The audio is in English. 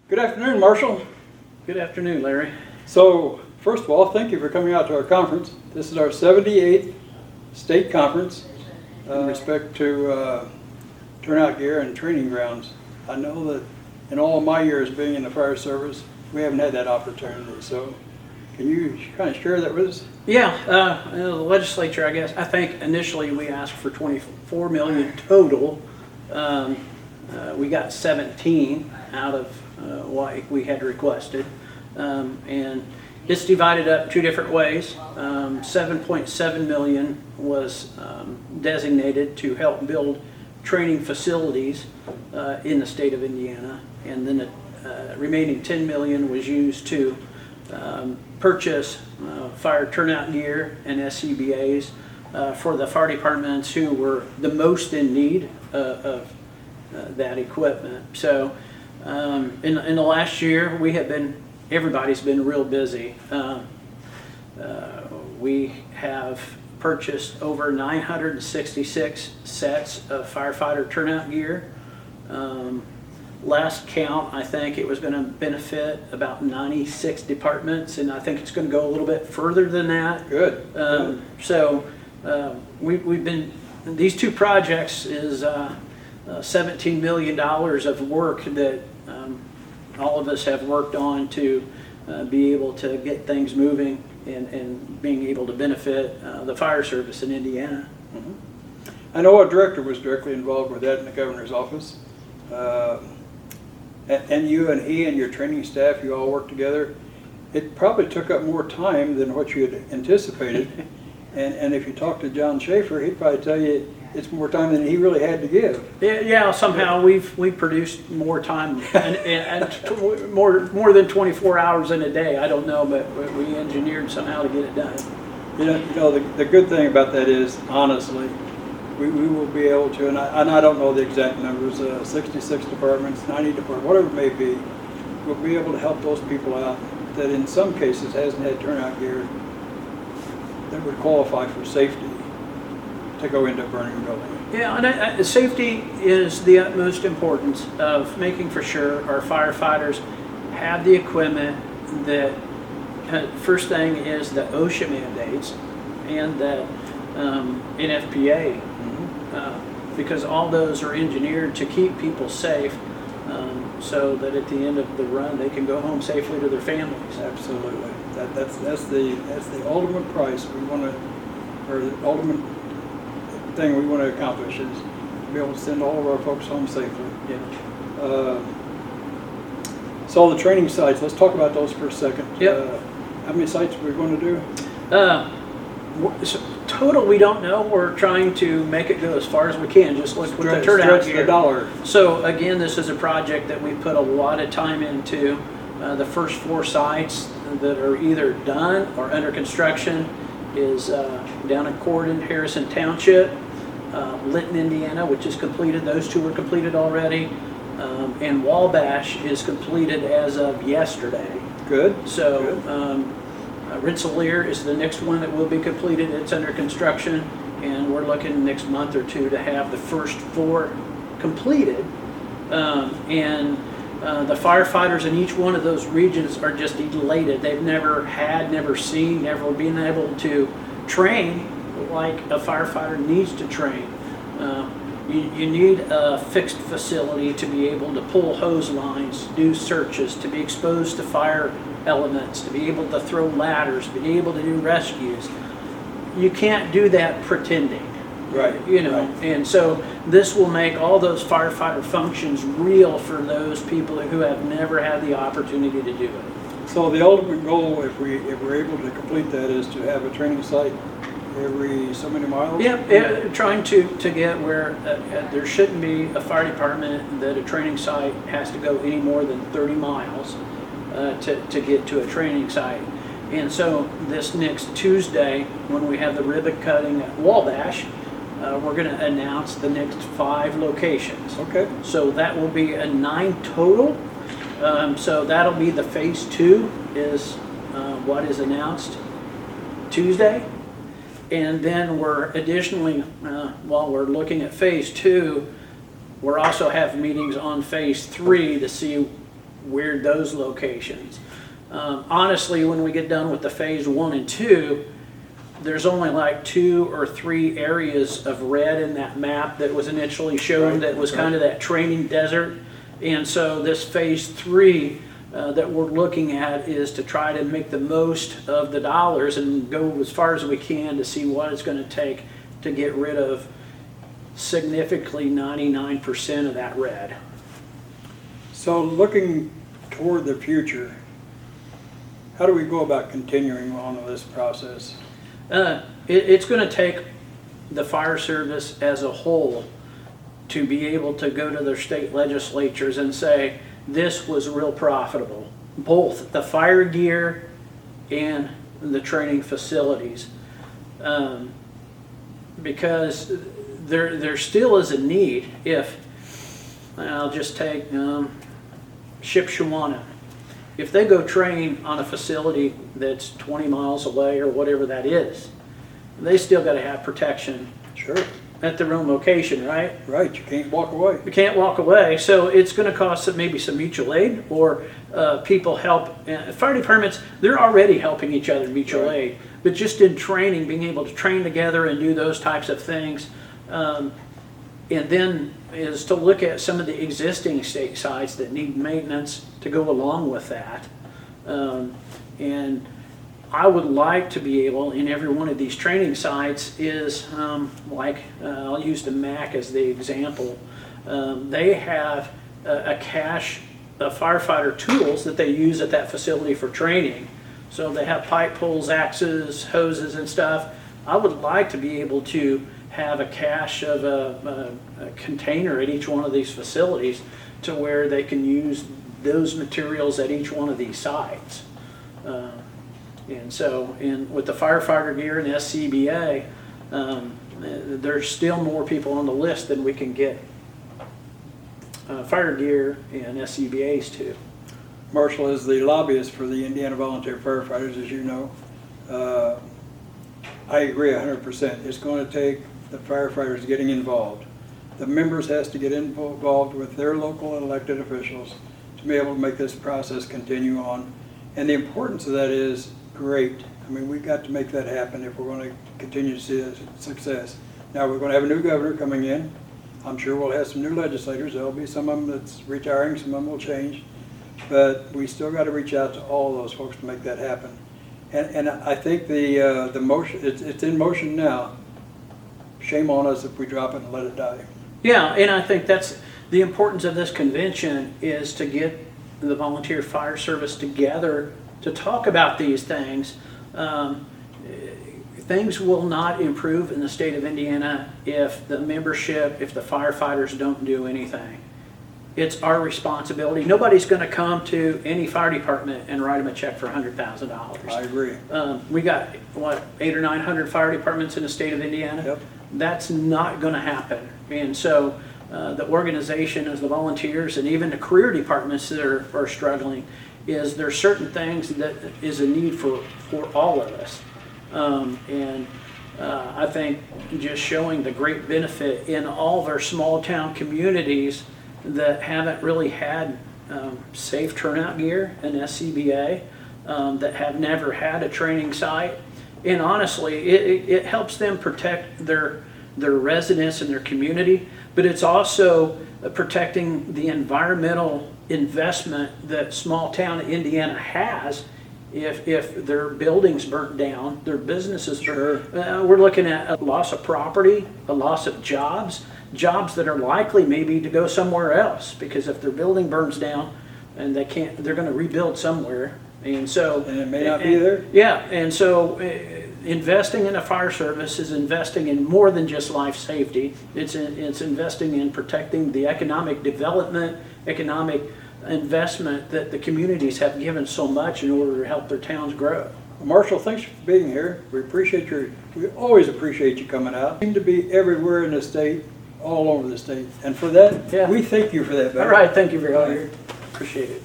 Good afternoon, Marshal. Good afternoon, Larry. So, first of all, thank you for coming out to our conference. This is our 78th state conference in respect to turnout gear and training grounds. I know that in all of my years being in the fire service, we haven't had that opportunity. So, can you kind of share that with us? Yeah, the legislature, I think initially we asked for 24 million total. We got 17 out of what we had requested. And it's divided up two different ways. 7.7 million was designated to help build training facilities in the state of Indiana. And then the remaining 10 million was used to purchase fire turnout gear and SCBAs for the fire departments who were the most in need of that equipment. So in the last year, everybody's been real busy. We have purchased over 966 sets of firefighter turnout gear. Last count, I think it was going to benefit about 96 departments, and I think it's going to go a little bit further than that. Good. So we've been, these two projects is $17 million of work that all of us have worked on to be able to get things moving and being able to benefit the fire service in Indiana. Mm-hmm. I know our director was directly involved with that in the governor's office. And you and he and your training staff, you all worked together. It probably took up more time than what you had anticipated. And if you talk to John Schaefer, he'd probably tell you it's more time than he really had to give. Yeah, somehow we've produced more time and more than 24 hours in a day. I don't know, but we engineered somehow to get it done. You know the good thing about that is, honestly, we will be able to, and I don't know the exact numbers, 66 departments, 90 departments, whatever it may be, we'll be able to help those people out that in some cases hasn't had turnout gear that would qualify for safety to go into a burning building. Yeah, and safety is the utmost importance of making for sure our firefighters have the equipment that, first thing is the OSHA mandates and the NFPA, because all those are engineered to keep people safe so that at the end of the run they can go home safely to their families. Absolutely. That's the ultimate price we want to, or the ultimate thing we want to accomplish is to be able to send all of our folks home safely. Yeah. So the training sites, let's talk about those for a second. Yep. How many sites are we going to do? So total, we don't know. We're trying to make it go as far as we can, just like with the turnout Stretch gear. the dollar. So again, this is a project that we put a lot of time into. The first 4 sites that are either done or under construction is down in Corydon, Harrison Township, Lytton, Indiana, which is completed. Those 2 were completed already. And Wabash is completed as of yesterday. Good. So Good. Rensselaer is the next one that will be completed. It's under construction, and we're looking next month or 2 to have the first 4 completed. The firefighters in each one of those regions are just elated. They've never seen, never been able to train like a firefighter needs to train. You need a fixed facility to be able to pull hose lines, do searches, to be exposed to fire elements, to be able to throw ladders, to be able to do rescues. You can't do that pretending. Right. Right. And so this will make all those firefighter functions real for those people who have never had the opportunity to do it. So the ultimate goal, if we're able to complete that, is to have a training site every so many miles? Yeah, trying to get where there shouldn't be a fire department that a training site has to go any more than 30 miles to get to a training site. And so this next Tuesday, when we have the ribbon cutting at Wabash, we're going to announce the next 5 locations. Okay. So that will be a 9 total. So that'll be the phase 2 is what is announced Tuesday. And then we're additionally, while we're looking at phase 2, we're also have meetings on phase 3 to see where those locations. Honestly, when we get done with the phase 1 and 2, there's only like 2 or 3 areas of red in that map that was initially shown that was kind of that training desert. And so this phase 3 that we're looking at is to try to make the most of the dollars and go as far as we can to see what it's going to take to get rid of significantly 99% of that red. So looking toward the future, how do we go about continuing on with this process? It's going to take the fire service as a whole to be able to go to their state legislatures and say, this was real profitable, both the fire gear and the training facilities. Because there still is a need. If, I'll just take Shipshewana. If they go train on a facility that's 20 miles away or whatever that is, they still got to have protection. Sure. At their own location, right? Right, you can't walk away. You can't walk away, so it's going to cost maybe some mutual aid or people help. Fire departments, they're already helping each other, mutual aid, but just in training, being able to train together and do those types of things. And then is to look at some of the existing state sites that need maintenance to go along with that. And I would like to be able, in every one of these training sites is, I'll use the MAC as the example. They have a cache of firefighter tools that they use at that facility for training. So they have pipe pulls, axes, hoses and stuff. I would like to be able to have a cache of a container at each one of these facilities to where they can use those materials at each one of these sites. And so with the firefighter gear and SCBA, there's still more people on the list than we can get fire gear and SCBAs to. Marshal is the lobbyist for the Indiana Volunteer Firefighters, as you know. I agree 100%. It's going to take the firefighters getting involved. The members has to get involved with their local elected officials to be able to make this process continue on. And the importance of that is great. I mean, we've got to make that happen if we're going to continue to see success. Now, we're going to have a new governor coming in. I'm sure we'll have some new legislators. There'll be some of them that's retiring, some of them will change. But we still got to reach out to all those folks to make that happen. And I think the motion, it's in motion now. Shame on us if we drop it and let it die. Yeah, and I think that's the importance of this convention, is to get the volunteer fire service together to talk about these things. Things will not improve in the state of Indiana if the membership, if the firefighters don't do anything. It's our responsibility. Nobody's going to come to any fire department and write them a check for $100,000. I agree. We got, what, 800 or 900 fire departments in the state of Indiana? Yep. That's not going to happen. And so the organization, as the volunteers, and even the career departments that are struggling, is there certain things that is a need for all of us. I think just showing the great benefit in all of our small town communities that haven't really had safe turnout gear and SCBA, that have never had a training site. And honestly, it helps them protect their residents and their community, but it's also protecting the environmental investment that small town Indiana has. If their buildings burnt down, their businesses burnt, we're looking at a loss of property, a loss of jobs that are likely maybe to go somewhere else, because if their building burns down and they can't, they're going to rebuild somewhere. And so, and it may not be there. Yeah, and so investing in a fire service is investing in more than just life safety. It's investing in protecting the economic development, economic investment that the communities have given so much in order to help their towns grow. Marshal, thanks for being here. We always appreciate you coming out. You seem to be everywhere in the state, all over the state. And for that, we thank you for that. All right, thank you very much. Appreciate it.